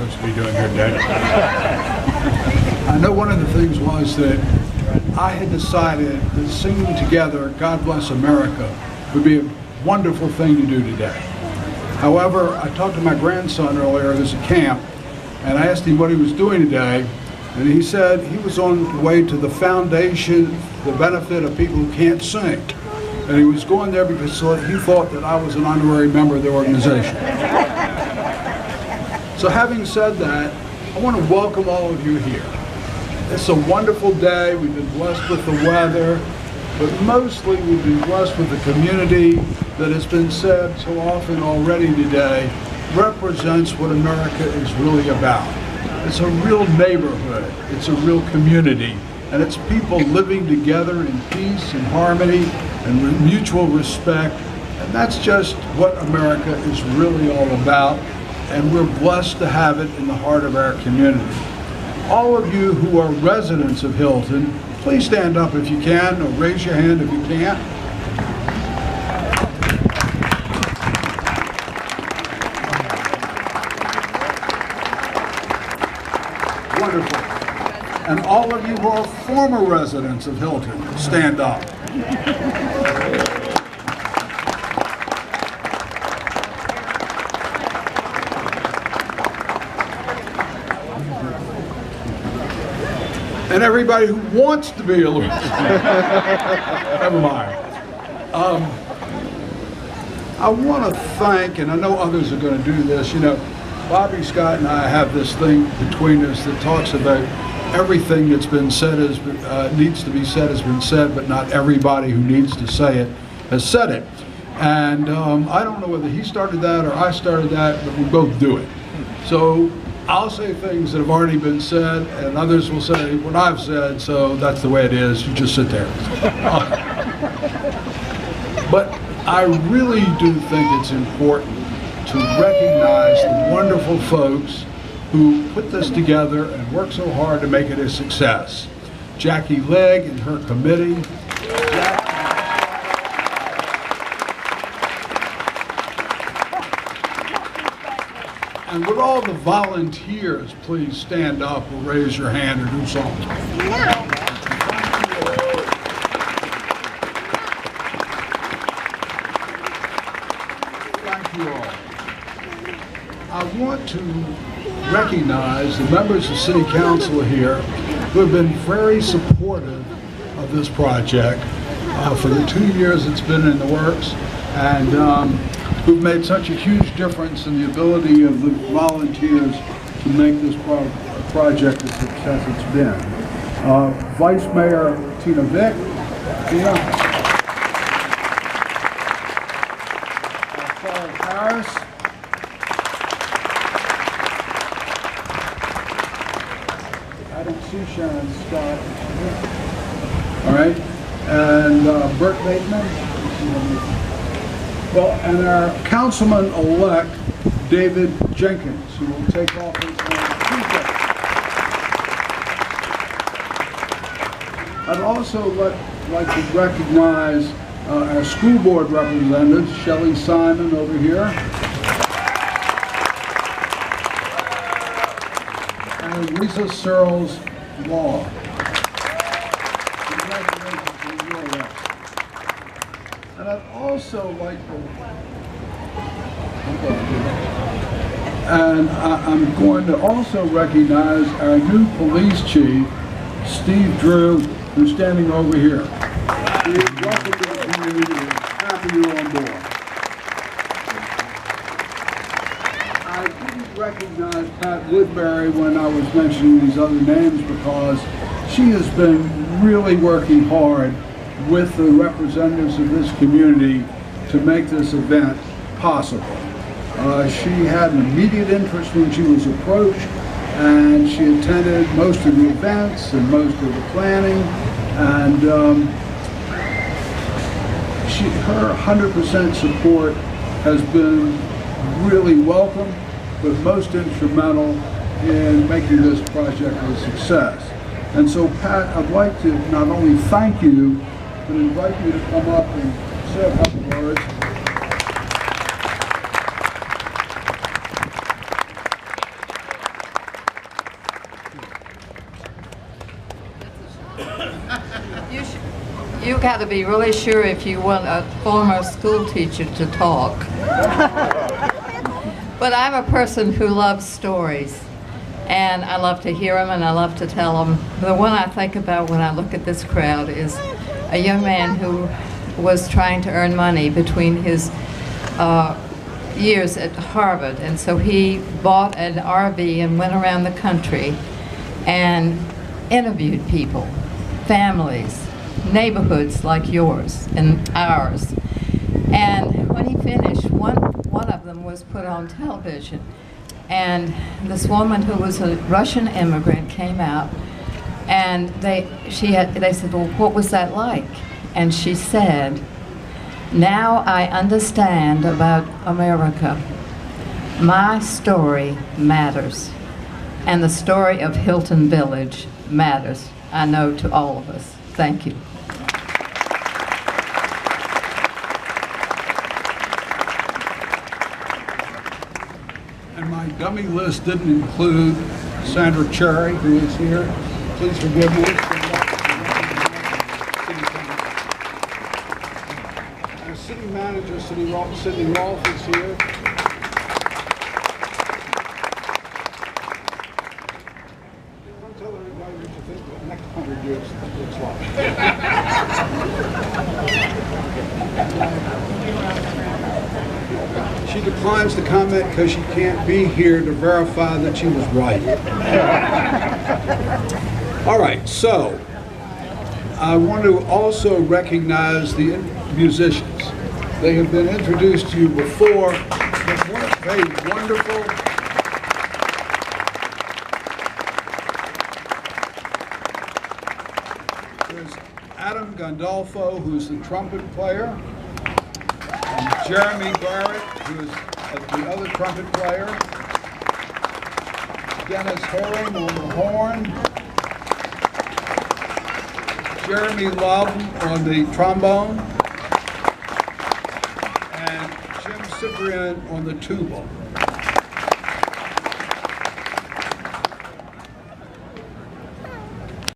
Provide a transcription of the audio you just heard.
supposed to be doing here today. I know one of the things was that I had decided that singing together God Bless America would be a wonderful thing to do today. However, I talked to my grandson earlier, who's at camp, and I asked him what he was doing today, and he said he was on the way to the foundation, the benefit of people who can't sing. And he was going there because he thought that I was an honorary member of the organization. So having said that, I want to welcome all of you here. It's a wonderful day. We've been blessed with the weather, but mostly we've been blessed with the community that has been said so often already today represents what America is really about. It's a real neighborhood. It's a real community. And it's people living together in peace and harmony and mutual respect. And that's just what America is really all about. And we're blessed to have it in the heart of our community. All of you who are residents of Hilton, please stand up if you can, or raise your hand if you can't. Wonderful. And all of you who are former residents of Hilton, stand up. And everybody who wants to be a Lutheran. Never mind. I want to thank, and I know others are going to do this, you know, Bobby Scott and I have this thing between us that talks about everything that's been said needs to be said has been said, but not everybody who needs to say it has said it. And I don't know whether he started that or I started that, but we both do it. So I'll say things that have already been said, and others will say what I've said, so that's the way it is. You just sit there. But I really do think it's important to recognize the wonderful folks who put this together and work so hard to make it a success. Jackie Legg and her committee. And would all the volunteers please stand up or raise your hand or do something? Thank you all. I want to recognize the members of City Council here who have been very supportive of this project for the 2 years it's been in the works, and who've made such a huge difference in the ability of the volunteers to make this project the success it's been. Vice Mayor Tina Vick. Tina. Charles Harris. I don't see Sharon Scott. All right. And Bert Bateman. Well, and our councilman-elect, David Jenkins, who will take office on Tuesday. I'd also like to recognize our school board representatives, Shelley Simon over here, and Lisa Searles Law. And I'd also like to, I'm going to also recognize our new police chief, Steve Drew, who's standing over here. Steve, welcome to the community. Happy you're on board. I didn't recognize Pat Woodbury when I was mentioning these other names because she has been really working hard with the representatives of this community to make this event possible. She had an immediate interest when she was approached, and she attended most of the events and most of the planning, and her 100% support has been really welcome, but most instrumental in making this project a success. And so, Pat, I'd like to not only thank you, but invite you to come up and say a couple words. you got to be really sure if you want a former school teacher to talk. But I'm a person who loves stories, and I love to hear them and I love to tell them. The one I think about when I look at this crowd is a young man who was trying to earn money between his years at Harvard, and so he bought an RV and went around the country and interviewed people, families, neighborhoods like yours and ours. And when he finished, one of them was put on television, and this woman who was a Russian immigrant came out, and they said, well, what was that like? And she said, now I understand about America. My story matters, and the story of Hilton Village matters, I know, to all of us. Thank you. And my dummy list didn't include Sandra Cherry, who is here. Please forgive me. Our city manager, Sidney Rolfe, is here. Don't tell everybody what you think the next 100 years looks like. She declines to comment because she can't be here to verify that she was right. All right, so I want to also recognize the musicians. They have been introduced to you before, but weren't they wonderful? There's Adam Gandolfo, who's the trumpet player, and Jeremy Barrett, who is the other trumpet player, Dennis Herring on the horn, Jeremy Love on the trombone, and Jim Cyprian on the tuba.